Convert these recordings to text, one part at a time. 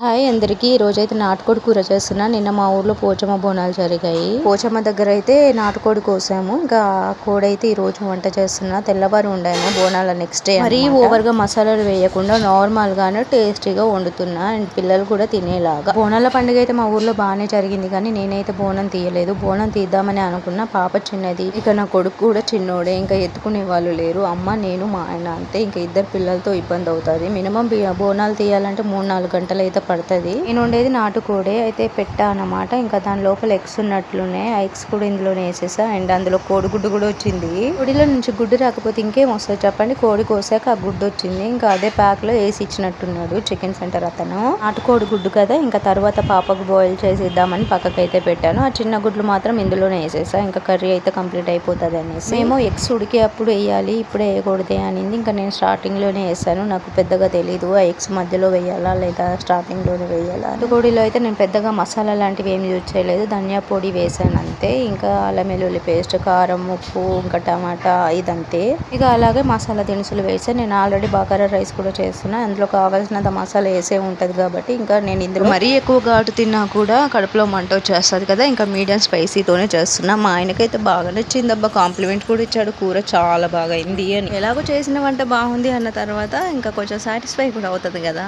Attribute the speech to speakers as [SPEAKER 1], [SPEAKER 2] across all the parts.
[SPEAKER 1] Hi అందరికీ. ఈరోజైతే నాటుకోడి కూర చేస్తున్నా. నిన్న మా ఊర్లో పోచమ్మ బోనాలు జరిగాయి. పోచమ్మ దగ్గర అయితే నాటుకోడి కోసాము. ఇంకా కోడి అయితే ఈ రోజు వంట చేస్తున్నా. తెల్లవారు ఉండాను బోనాల నెక్స్ట్ డే. మరీ ఓవర్ గా మసాలాలు వేయకుండా నార్మల్ గానే టేస్టీగా వండుతున్నా. అండ్ పిల్లలు కూడా తినేలాగా. బోనాల పండుగ అయితే మా ఊర్లో బాగానే జరిగింది, కానీ నేనైతే బోనం తీయలేదు. బోనం తీద్దామని అనుకున్నా. పాప చిన్నది, ఇక నా కొడుకు కూడా చిన్నోడే. ఇంకా ఎత్తుకునే వాళ్ళు లేరు. అమ్మ, నేను, మా ఆయన అంతే. ఇంకా ఇద్దరు పిల్లలతో ఇబ్బంది అవుతుంది. మినిమం బోనాలు తీయాలంటే 3-4 గంటలు అయితే పడుతుంది. నేను ఉండేది నాటుకోడే అయితే పెట్టా అన్నమాట. ఇంకా దాని లోపల ఎగ్స్ ఉన్నట్లున్నాయి. ఆ ఎగ్స్ కూడా ఇందులోనే వేసేసా. అండ్ అందులో కోడిగుడ్డు కూడా వచ్చింది. కోడిలో నుంచి గుడ్డు రాకపోతే ఇంకేం వస్తుంది చెప్పండి. కోడి కోసాక ఆ గుడ్డు వచ్చింది. ఇంకా అదే ప్యాక్ లో వేసి ఇచ్చినట్టున్నాడు చికెన్ సెంటర్ అతను. నాటుకోడి గుడ్డు కదా, ఇంకా తర్వాత పాపకు బాయిల్ చేసి ఇద్దామని పక్కకైతే పెట్టాను. ఆ చిన్న గుడ్లు మాత్రం ఇందులోనే వేసేసా. ఇంకా కర్రీ అయితే కంప్లీట్ అయిపోతుంది అనేసి. మేము ఎగ్స్ ఉడికే అప్పుడు వేయాలి, ఇప్పుడే వేయకూడదే అనింది. ఇంకా నేను స్టార్టింగ్ లోనే వేసాను. నాకు పెద్దగా తెలీదు ఆ ఎగ్స్ మధ్యలో వేయాలా లేదా స్టార్టింగ్ లోనే వేయాలా. నాటుకోడిలో అయితే నేను పెద్దగా మసాలా లాంటివి ఏమి యూజ్ చేయలేదు. ధనియా పొడి వేసాను అంతే. ఇంకా అల్లం వెల్లుల్లి పేస్ట్, కారం, ఉప్పు, ఇంకా టమాటా ఇదంతే. ఇక అలాగే మసాలా దినుసులు వేసాను. నేను ఆల్రెడీ బగారా రైస్ కూడా చేస్తున్నా. అందులో కావాల్సినంత మసాలా వేసే ఉంటది కాబట్టి ఇంకా నేను ఇందులో మరీ ఎక్కువ ఘాటు తిన్నా కూడా కడుపులో మంట వచ్చేస్తుంది కదా, ఇంకా మీడియం స్పైసీతోనే చేస్తున్నా. మా ఆయనకైతే బాగా నచ్చింది. అబ్బా, కాంప్లిమెంట్ కూడా ఇచ్చాడు. కూర చాలా బాగా అయింది అని. ఎలాగో చేసిన వంట బాగుంది అన్న తర్వాత ఇంకా కొంచెం సాటిస్ఫై కూడా అవుతుంది కదా.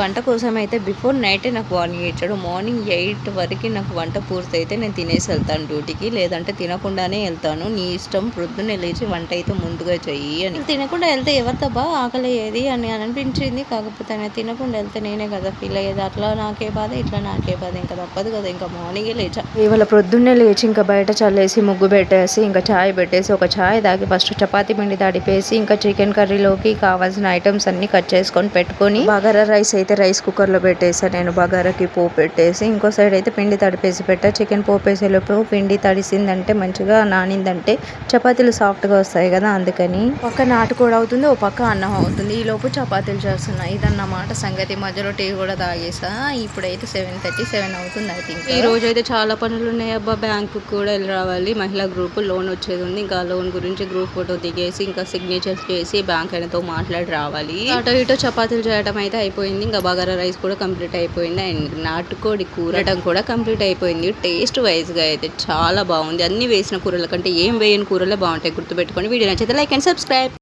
[SPEAKER 1] వంట కోసం అయితే బిఫోర్ నైటే నాకు వార్నింగ్ ఇచ్చాడు. మార్నింగ్ 8 వరకు నాకు వంట పూర్తయితే నేను తినేసి వెళ్తాను డ్యూటీకి, లేదంటే తినకుండానే వెళ్తాను. నీ ఇష్టం, ప్రొద్దున్నే లేచి వంట అయితే ముందుగా చెయ్యి అని. తినకుండా వెళ్తే ఎవరితోబా ఆకలి అయ్యేది అని అనిపించింది. కాకపోతే నేను తినకుండా వెళ్తే నేనే కదా ఫీల్ అయ్యేది. అట్లా నాకే బాధ, ఇట్లా నాకే బాధ. ఇంకా తప్పదు కదా. ఇంకా మార్నింగే లేచా. ఇవాళ ప్రొద్దున్నే లేచి ఇంకా బయట చల్లేసి ముగ్గు పెట్టేసి ఇంకా ఛాయ్ పెట్టేసి ఒక ఛాయ్ తాగి ఫస్ట్ చపాతీ పిండి తడిపేసి ఇంకా చికెన్ కర్రీలోకి కావాల్సిన ఐటమ్స్ అన్ని కట్ చేసుకొని పెట్టుకొని బగారా రైస్ అయితే రైస్ కుక్కర్ లో పెట్టేసా. నేను బగారాకి పోపు పెట్టేసి ఇంకో సైడ్ అయితే పిండి తడిపేసి పెట్టా. చికెన్ పోపు వేసేలోపు పిండి తడిసిందంటే మంచిగా నానిందంటే చపాతీలు సాఫ్ట్గా వస్తాయి కదా, అందుకని. పక్క నాటుకోడి అవుతుంది, ఓ పక్క అన్నం అవుతుంది. ఈ లోపు చపాతీలు చేస్తున్నా. ఇదన్నమాట సంగతి. మధ్యలో టీ కూడా తాగేసా. ఇప్పుడైతే 7:37 అవుతుంది ఐ థింక్. ఈ రోజు అయితే చాలా పనులు ఉన్నాయి. అబ్బా, బ్యాంకు కూడా వెళ్ళి రావాలి. మహిళా గ్రూప్ లోన్ వచ్చేది ఉంది. ఇంకా లోన్ గురించి గ్రూప్ ఫోటో దిగేసి ఇంకా సిగ్నేచర్ చేసి బ్యాంక్ ఆయనతో మాట్లాడి రావాలి. అటో ఇటో చపాతీలు చేయడం అయితే అయిపోయింది. ఇంకా బగారా రైస్ కూడా కంప్లీట్ అయిపోయింది. అండ్ నాటుకోడి కూరటం కూడా కంప్లీట్ అయిపోయింది. టేస్ట్ వైజ్ గా అయితే చాలా బాగుంది. అన్ని వేసిన కూరల కంటే ఏం వేయని కూరలే బాగుంటాయి. గుర్తుపెట్టుకొని వీడియో నచ్చితే లైక్ అండ్ సబ్స్క్రైబ్.